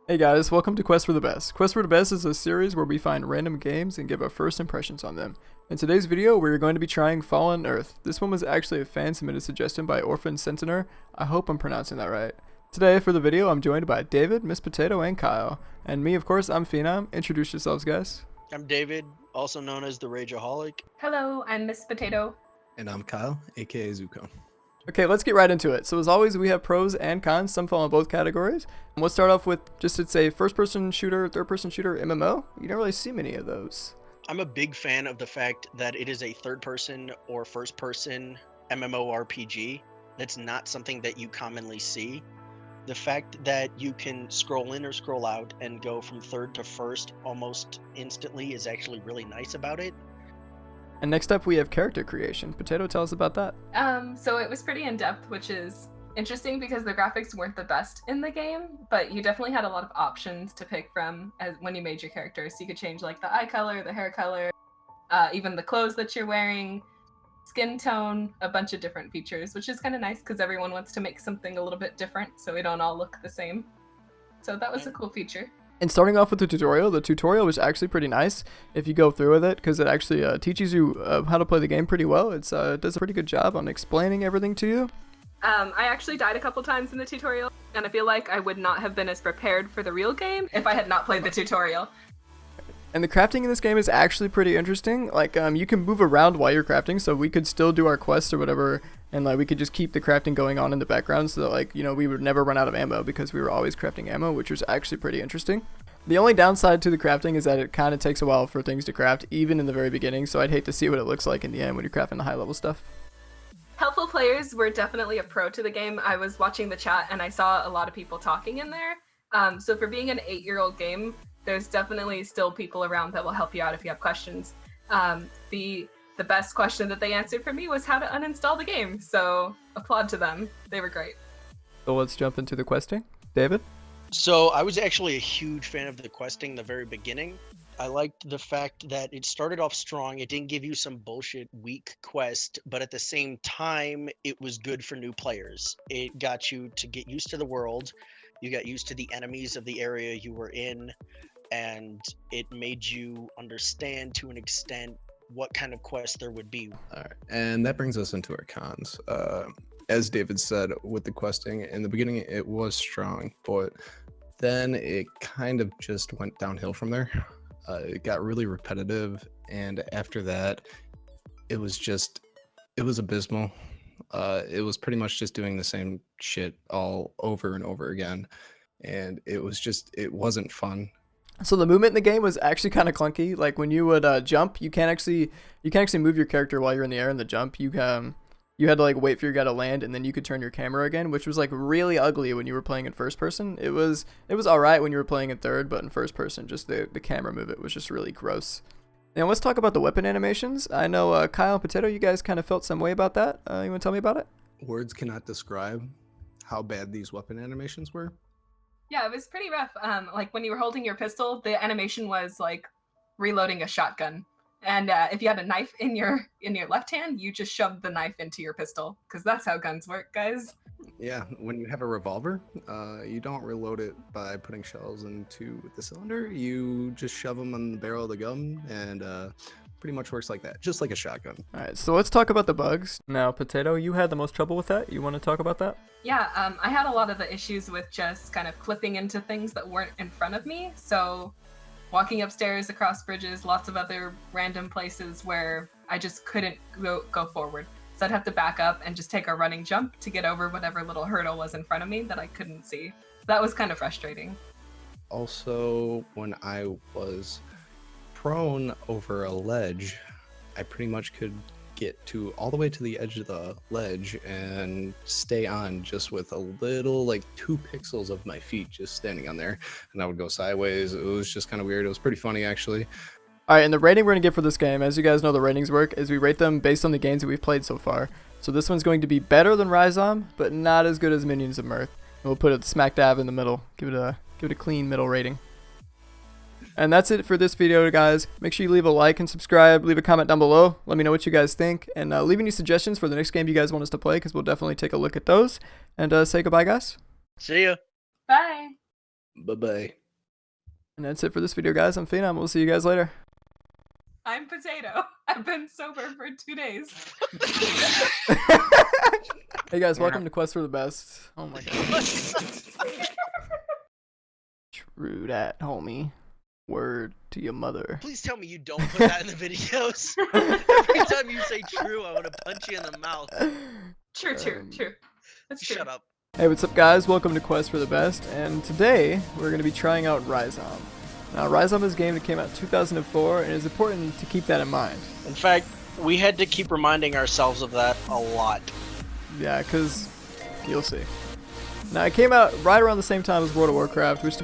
Hey guys, welcome to Quest for the Best. Quest for the Best is a series where we find random games and give our first impressions on them. In today's video, we're going to be trying Fallen Earth. This one was actually a fan submitted suggestion by Orphan Sentinor. I hope I'm pronouncing that right. Today for the video, I'm joined by David, Miss Potato, and Kyle. And me, of course, I'm Phenom. Introduce yourselves, guys. I'm David, also known as the Rageaholic. Hello, I'm Miss Potato. And I'm Kyle, aka Zuko. Okay, let's get right into it. So as always, we have pros and cons. Some fall in both categories. And we'll start off with just it's a first-person shooter, third-person shooter, MMO. You don't really see many of those. I'm a big fan of the fact that it is a third-person or first-person MMORPG. That's not something that you commonly see. The fact that you can scroll in or scroll out and go from third to first almost instantly is actually really nice about it. And next up, we have character creation. Potato, tell us about that. So it was pretty in-depth, which is interesting because the graphics weren't the best in the game, but you definitely had a lot of options to pick from when you made your character. So you could change like the eye color, the hair color, even the clothes that you're wearing, skin tone, a bunch of different features, which is kind of nice because everyone wants to make something a little bit different so we don't all look the same. So that was a cool feature. And starting off with the tutorial was actually pretty nice if you go through with it because it actually teaches you how to play the game pretty well. It does a pretty good job on explaining everything to you. I actually died a couple times in the tutorial, and I feel like I would not have been as prepared for the real game if I had not played the tutorial. And the crafting in this game is actually pretty interesting. Like, you can move around while you're crafting, so we could still do our quests or whatever, and like we could just keep the crafting going on in the background so that, like, you know, we would never run out of ammo because we were always crafting ammo, which was actually pretty interesting. The only downside to the crafting is that it kind of takes a while for things to craft, even in the very beginning, so I'd hate to see what it looks like in the end when you're crafting the high level stuff. Helpful players were definitely a pro to the game. I was watching the chat and I saw a lot of people talking in there. So for being an 8-year-old game, there's definitely still people around that will help you out if you have questions. The best question that they answered for me was how to uninstall the game. So applaud to them. They were great. So let's jump into the questing. David? So I was actually a huge fan of the questing in the very beginning. I liked the fact that it started off strong. It didn't give you some bullshit weak quest, but at the same time, it was good for new players. It got you to get used to the world. You got used to the enemies of the area you were in, and it made you understand to an extent what kind of quest there would be. All right, and that brings us into our cons. As David said, with the questing, in the beginning it was strong, but then it kind of just went downhill from there. It got really repetitive, and after that, it was abysmal. It was pretty much just doing the same shit all over and over again, and it wasn't fun. So the movement in the game was actually kind of clunky. Like when you would jump, you can't actually move your character while you're in the air in the jump. You had to like wait for your guy to land and then you could turn your camera again, which was like really ugly when you were playing in first person. It was all right when you were playing in third, but in first person, just the camera movement was just really gross. Now let's talk about the weapon animations. I know Kyle and Potato, you guys kind of felt some way about that. You want to tell me about it? Words cannot describe how bad these weapon animations were. Yeah, it was pretty rough. Like when you were holding your pistol, the animation was like reloading a shotgun. And if you had a knife in your left hand, you just shoved the knife into your pistol because that's how guns work, guys. Yeah, when you have a revolver, you don't reload it by putting shells into the cylinder. You just shove them on the barrel of the gun, and pretty much works like that, just like a shotgun. All right, so let's talk about the bugs. Now, Potato, you had the most trouble with that. You want to talk about that? Yeah, I had a lot of the issues with just kind of clipping into things that weren't in front of me. So walking upstairs, across bridges, lots of other random places where I just couldn't go forward. So I'd have to back up and just take a running jump to get over whatever little hurdle was in front of me that I couldn't see. That was kind of frustrating. Also, when I was prone over a ledge, I pretty much could get to all the way to the edge of the ledge and stay on just with a little, like 2 pixels of my feet just standing on there, and I would go sideways. It was just kind of weird. It was pretty funny, actually. All right, and the rating we're going to give for this game, as you guys know the ratings work, is we rate them based on the games that we've played so far. So this one's going to be better than Rhizome, but not as good as Minions of Mirth. And we'll put it smack dab in the middle. Give it a clean middle rating. And that's it for this video, guys. Make sure you leave a like and subscribe. Leave a comment down below. Let me know what you guys think. And leave any suggestions for the next game you guys want us to play, because we'll definitely take a look at those. And say goodbye, guys. See ya. Bye. Bye-bye. And that's it for this video, guys. I'm Phenom. We'll see you guys later. I'm Potato. I've been sober for 2 days. Hey guys, welcome to Quest for the Best. Oh my god. True that, homie. Word to your mother. Please tell me you don't put that in the videos. Every time you say true, I want to punch you in the mouth. True. That's true. Shut up. Hey, what's up guys? Welcome to Quest for the Best, and today we're going to be trying out Rhizome. Now, Rhizome is a game that came out in 2004, and it's important to keep that in mind. In fact, we had to keep reminding ourselves of that a lot. Yeah, because you'll see. Now, it came out right around the same time as World of Warcraft, which to be